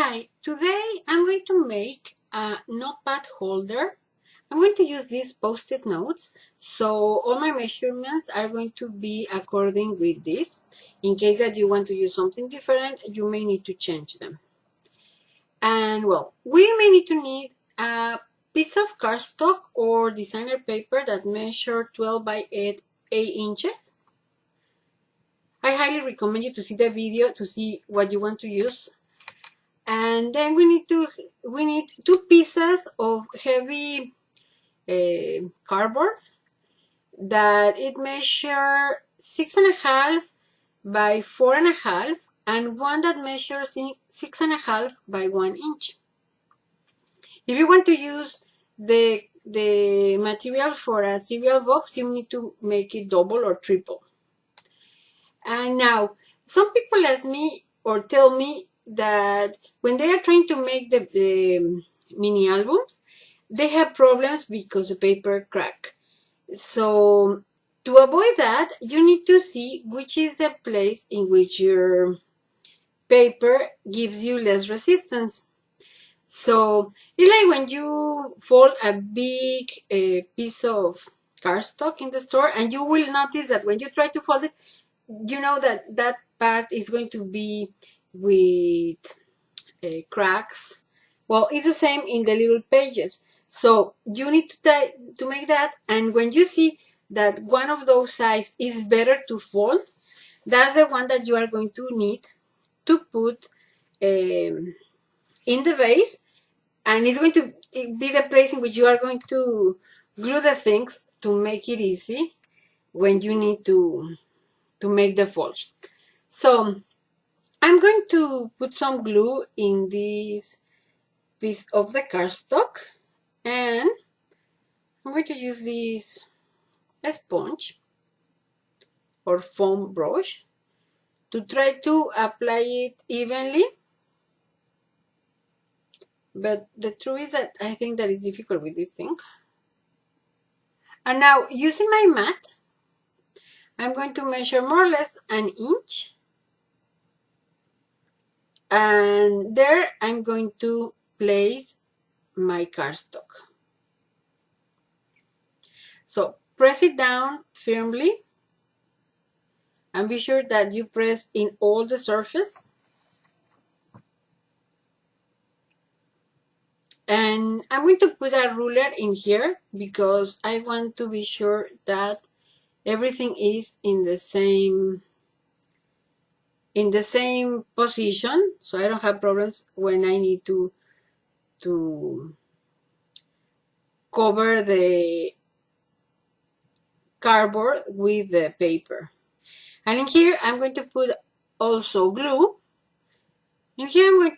Hi, today I'm going to make a notepad holder. I'm going to use these post-it notes, so all my measurements are going to be according with this. In case that you want to use something different, you may need to change them. And well, we may need to need a piece of cardstock or designer paper that measure 12 by 8 inches. I highly recommend you to see the video to see what you want to use. And then we need 2 pieces of heavy cardboard that it measures 6.5 by 4.5, and one that measures 6.5 by 1 inch. If you want to use the material for a cereal box, you need to make it double or triple. And now, some people ask me or tell me that when they are trying to make the mini albums, they have problems because the paper crack. So to avoid that, you need to see which is the place in which your paper gives you less resistance. So it's like when you fold a big piece of cardstock in the store, and you will notice that when you try to fold it, you know that that part is going to be with cracks. Well, it's the same in the little pages. So you need to make that, and when you see that one of those sides is better to fold, that's the one that you are going to need to put in the vase, and it's going to be the place in which you are going to glue the things to make it easy when you need to make the folds. So I'm going to put some glue in this piece of the cardstock, and I'm going to use this sponge or foam brush to try to apply it evenly. But the truth is that I think that is difficult with this thing. And now, using my mat, I'm going to measure more or less 1 inch. And there I'm going to place my cardstock. So press it down firmly and be sure that you press in all the surface. And I'm going to put a ruler in here because I want to be sure that everything is in the same position, so I don't have problems when I need to cover the cardboard with the paper. And in here I'm going to put also glue. In here I'm going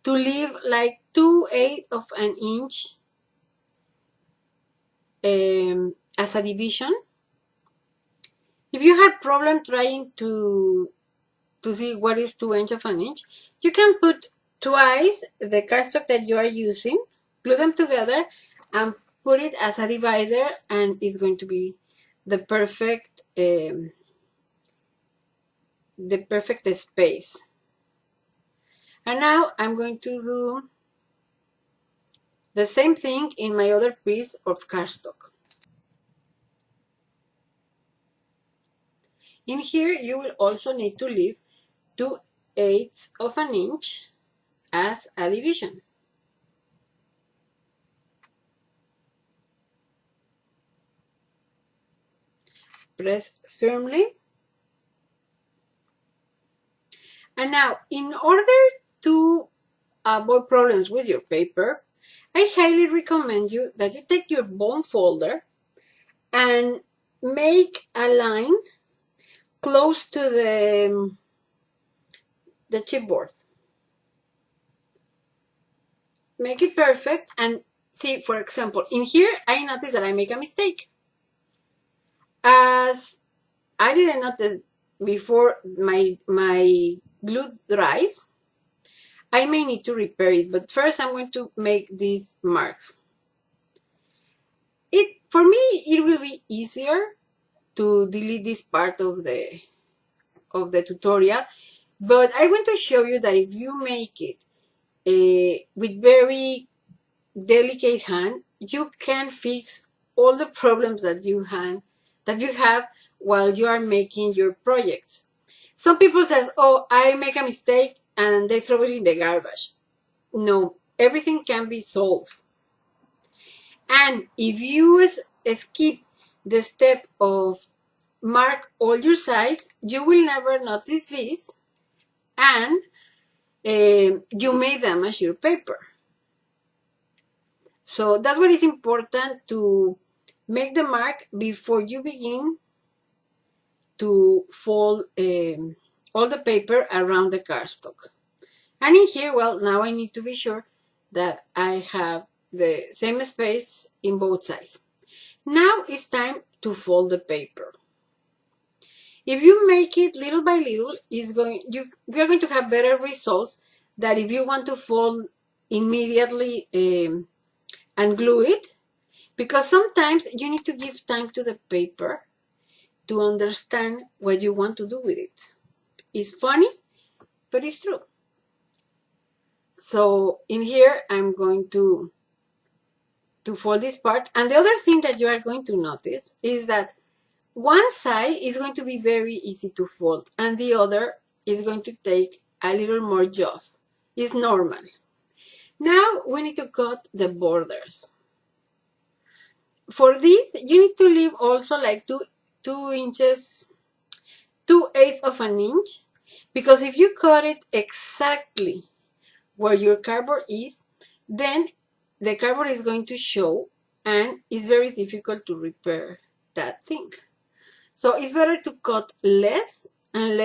to leave like 2/8 of an inch as a division. If you have problem trying to see what is 2 inches of an inch, you can put twice the cardstock that you are using, glue them together, and put it as a divider, and it's going to be the perfect space. And now I'm going to do the same thing in my other piece of cardstock. In here, you will also need to leave 2/8 of an inch as a division. Press firmly. And now, in order to avoid problems with your paper, I highly recommend you that you take your bone folder and make a line close to the chipboard. Make it perfect, and see, for example, in here, I noticed that I make a mistake. As I didn't notice before my glue dries, I may need to repair it, but first I'm going to make these marks. For me, it will be easier to delete this part of the tutorial But I want to show you that if you make it with very delicate hand, you can fix all the problems that you have while you are making your projects. Some people says, oh, I make a mistake and they throw it in the garbage. No, everything can be solved. And if you skip the step of mark all your size, you will never notice this, and you may damage your paper. So that's what is important, to make the mark before you begin to fold all the paper around the cardstock. And in here, well, now I need to be sure that I have the same space in both sides. Now it's time to fold the paper. If you make it little by little, we are going to have better results than if you want to fold immediately and glue it, because sometimes you need to give time to the paper to understand what you want to do with it. It's funny, but it's true. So in here, I'm going to fold this part. And the other thing that you are going to notice is that one side is going to be very easy to fold, and the other is going to take a little more job. It's normal. Now we need to cut the borders. For this, you need to leave also like 2 inches, 2/8 of an inch, because if you cut it exactly where your cardboard is, then the cardboard is going to show, and it's very difficult to repair that thing. So it's better to cut less and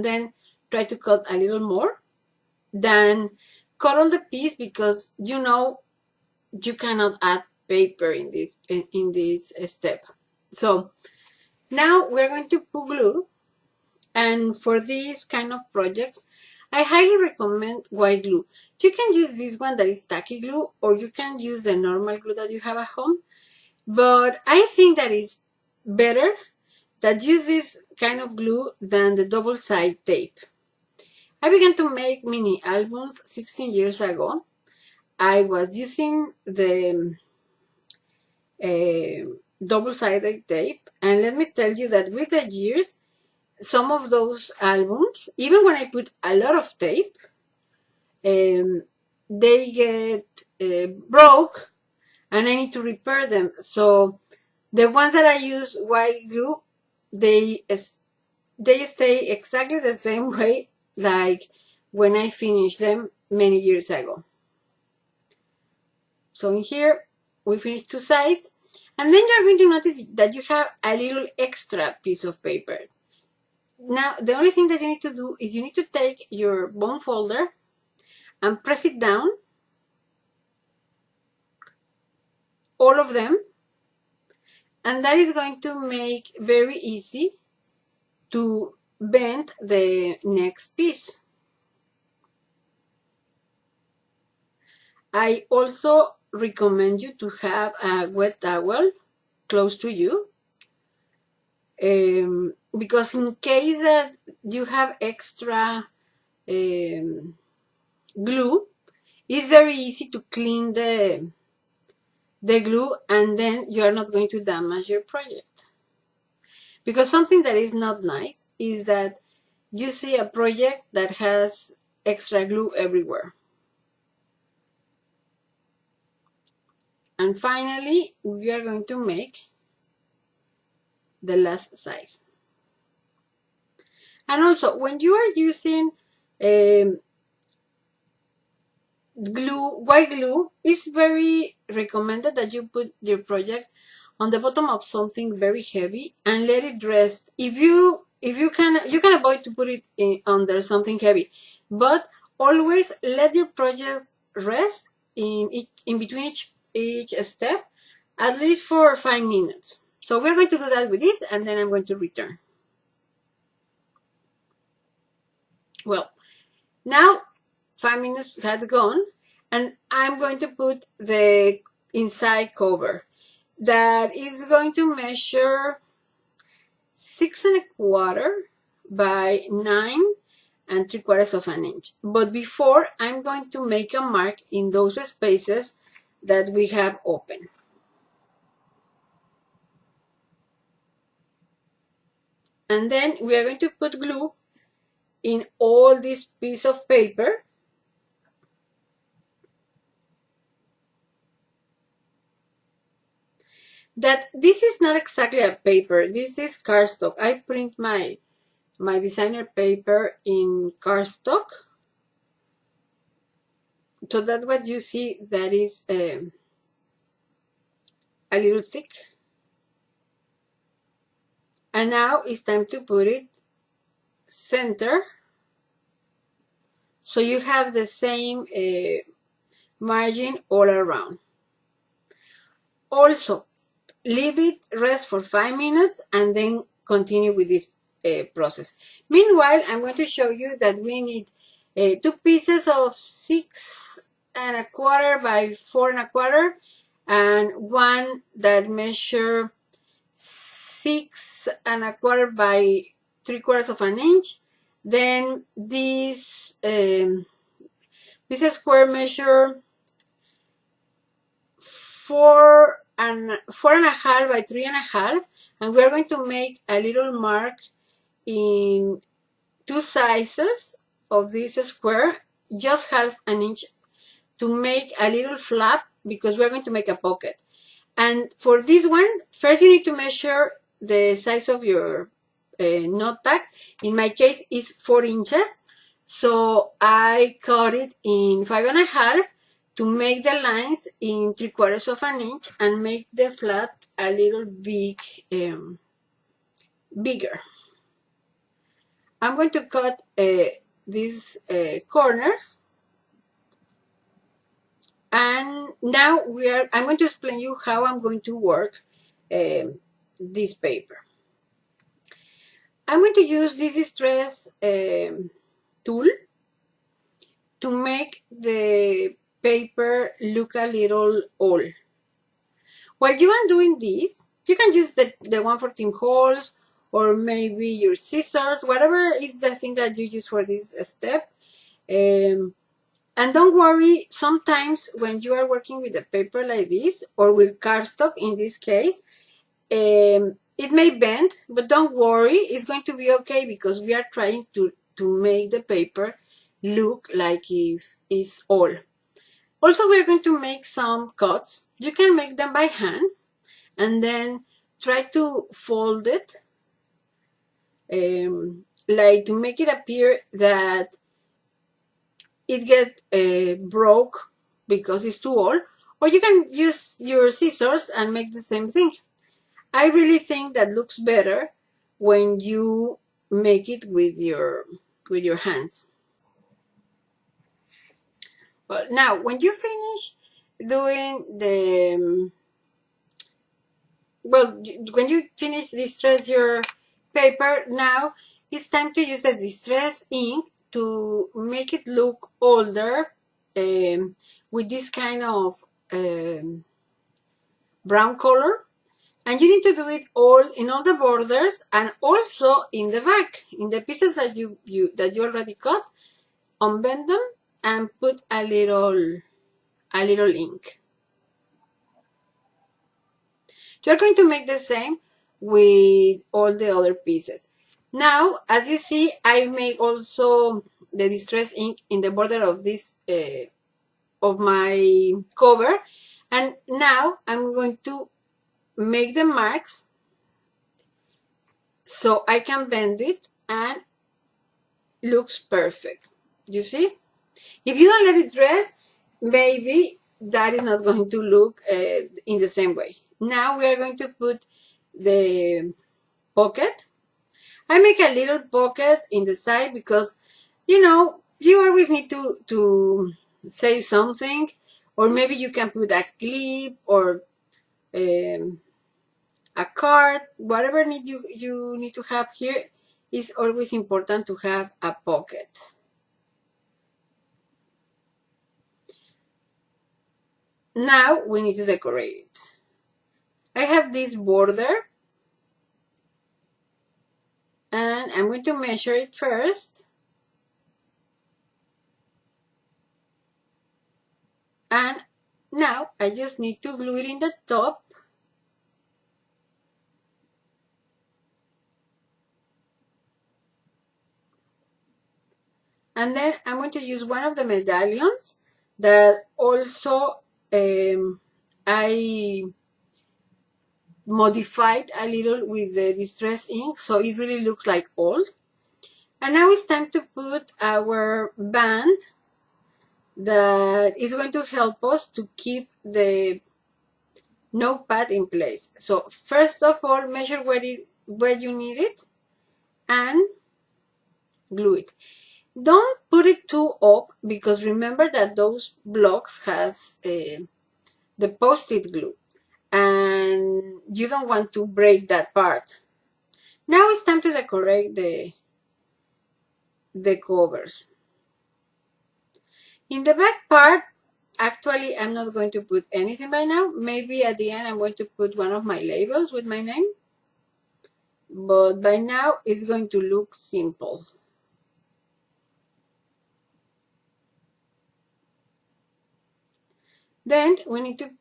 then try to cut a little more than cut all the piece, because you cannot add paper in this step. So now we're going to put glue, and for these kind of projects, I highly recommend white glue. You can use this one that is tacky glue, or you can use the normal glue that you have at home, but I think that is better that use this kind of glue than the double-sided tape. I began to make mini albums 16 years ago. I was using the double-sided tape, and let me tell you that with the years, some of those albums, even when I put a lot of tape, they get broke, and I need to repair them. So the ones that I use white glue, they stay exactly the same way like when I finished them many years ago. So in here, we finished 2 sides, and then you're going to notice that you have a little extra piece of paper. Now, the only thing that you need to do is you need to take your bone folder and press it down, all of them, and that is going to make very easy to bend the next piece. I also recommend you to have a wet towel close to you, because in case that you have extra glue, it's very easy to clean the glue, and then you are not going to damage your project. Because something that is not nice is that you see a project that has extra glue everywhere. And finally, we are going to make the last side. And also, when you are using white glue, it's very recommended that you put your project on the bottom of something very heavy and let it rest. If you can avoid to put it under something heavy, but always let your project rest in between each step, at least for 5 minutes. So we're going to do that with this, and then I'm going to return. Well, now 5 minutes had gone, and I'm going to put the inside cover. That is going to measure 6 1/4 by 9 and 3/4 of an inch. But before, I'm going to make a mark in those spaces that we have open. And then we are going to put glue in all this piece of paper. That this is not exactly a paper, this is cardstock. I print my designer paper in cardstock. So that's what you see, that is a little thick. And now it's time to put it center. So you have the same margin all around. Also, leave it rest for 5 minutes and then continue with this process. Meanwhile, I'm going to show you that we need 2 pieces of 6¼ by 4¼ and one that measure 6¼ by 3/4 of an inch. Then this square measure 4½ by 3½, and we're going to make a little mark in 2 sizes of this square, just 1/2 inch, to make a little flap because we're going to make a pocket. And for this one, first you need to measure the size of your notepad. In my case, it's 4 inches. So I cut it in 5½ to make the lines in 3/4 of an inch and make the flap a little bigger. I'm going to cut these corners. And now I'm going to explain you how I'm going to work this paper. I'm going to use this distress tool to make the paper look a little old. While you are doing this, you can use the 1/14 holes, or maybe your scissors, whatever is the thing that you use for this step. And don't worry, sometimes when you are working with a paper like this, or with cardstock in this case, it may bend, but don't worry, it's going to be okay because we are trying to make the paper look like if it's old. Also, we're going to make some cuts. You can make them by hand and then try to fold it, like to make it appear that it get broke because it's too old, or you can use your scissors and make the same thing. I really think that looks better when you make it with your hands. Well, now when you finish doing the when you finish distress your paper, now it's time to use the distress ink to make it look older, with this kind of brown color. And you need to do it all in all the borders and also in the back, in the pieces that you already cut. Unbend them and put a little ink. You're going to make the same with all the other pieces. Now, as you see, I make also the distress ink in the border of this of my cover, and now I'm going to make the marks so I can bend it and looks perfect. You see? If you don't let it rest, maybe that is not going to look in the same way. Now we are going to put the pocket. I make a little pocket in the side because, you know, you always need to say something, or maybe you can put a clip or a card, whatever you need to have here. Is always important to have a pocket. Now we need to decorate it. I have this border and I'm going to measure it first. Now I just need to glue it in the top. And then I'm going to use one of the medallions that also I modified a little with the distress ink, so it really looks like old. And now it's time to put our band that is going to help us to keep the notepad in place. So first of all, measure where you need it and glue it. Don't put it too up, because remember that those blocks has the post-it glue, and you don't want to break that part. Now it's time to decorate the covers. In the back part, actually, I'm not going to put anything by now. Maybe at the end I'm going to put one of my labels with my name. But by now it's going to look simple. Then we need to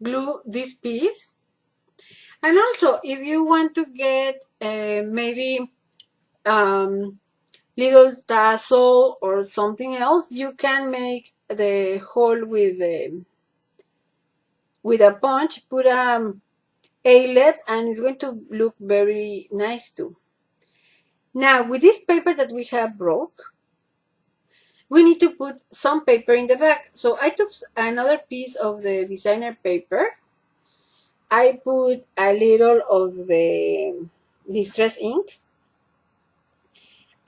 glue this piece. And also, if you want to get maybe little tassel or something else, you can make the hole with a punch, put a eyelet, and it's going to look very nice too. Now, with this paper that we have broke, we need to put some paper in the back. So I took another piece of the designer paper. I put a little of the distress ink,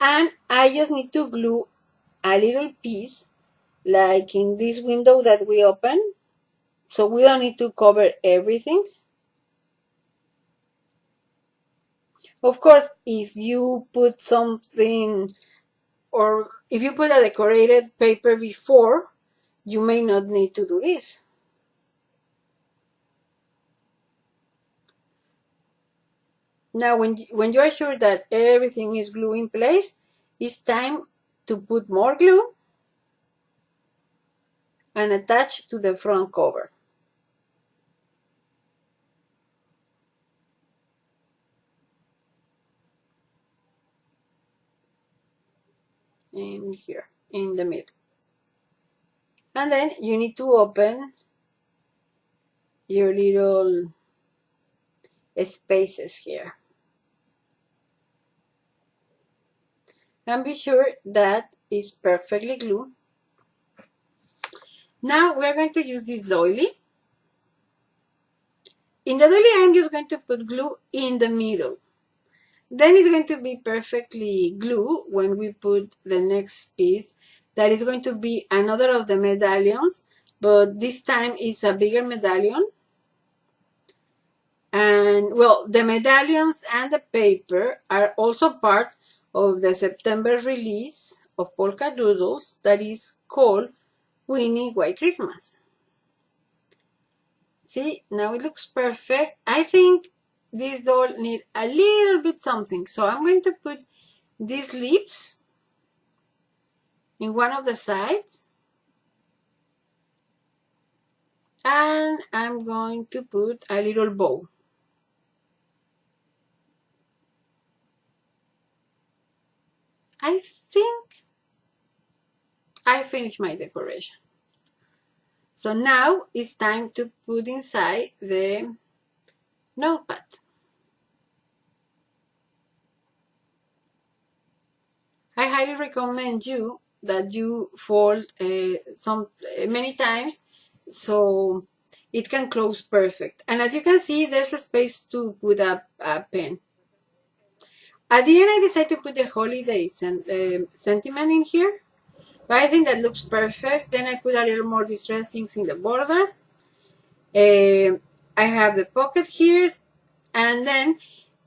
and I just need to glue a little piece like in this window that we open, so we don't need to cover everything. Of course, if you put something, or if you put a decorated paper before, you may not need to do this. Now, when you are sure that everything is glued in place, it's time to put more glue and attach to the front cover. In here, in the middle. And then you need to open your little spaces here. And be sure that it's perfectly glued. Now we're going to use this doily. In the doily, I'm just going to put glue in the middle. Then it's going to be perfectly glued when we put the next piece. That is going to be another of the medallions, but this time it's a bigger medallion. And well, the medallions and the paper are also part of the September release of Polkadoodles that is called Winnie White Christmas. See, now it looks perfect. I think this doll needs a little bit something, so I'm going to put these lips in one of the sides, and I'm going to put a little bow. I think I finished my decoration. So now it's time to put inside the notepad. I highly recommend you that you fold many times so it can close perfect. And as you can see, there's a space to put a pen. At the end, I decided to put the holiday sentiment in here. But I think that looks perfect. Then I put a little more distress inks in the borders. I have the pocket here. And then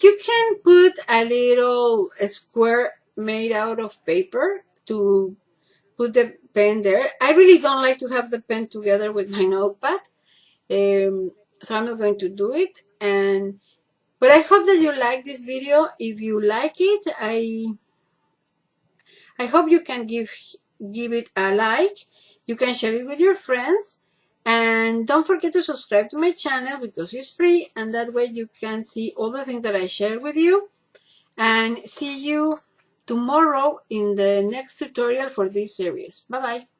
you can put a little square made out of paper to put the pen there. I really don't like to have the pen together with my notepad. So I'm not going to do it. But I hope that you like this video. If you like it, I hope you can give it a like. You can share it with your friends. And don't forget to subscribe to my channel because it's free, and that way you can see all the things that I share with you. And see you tomorrow in the next tutorial for this series. Bye bye.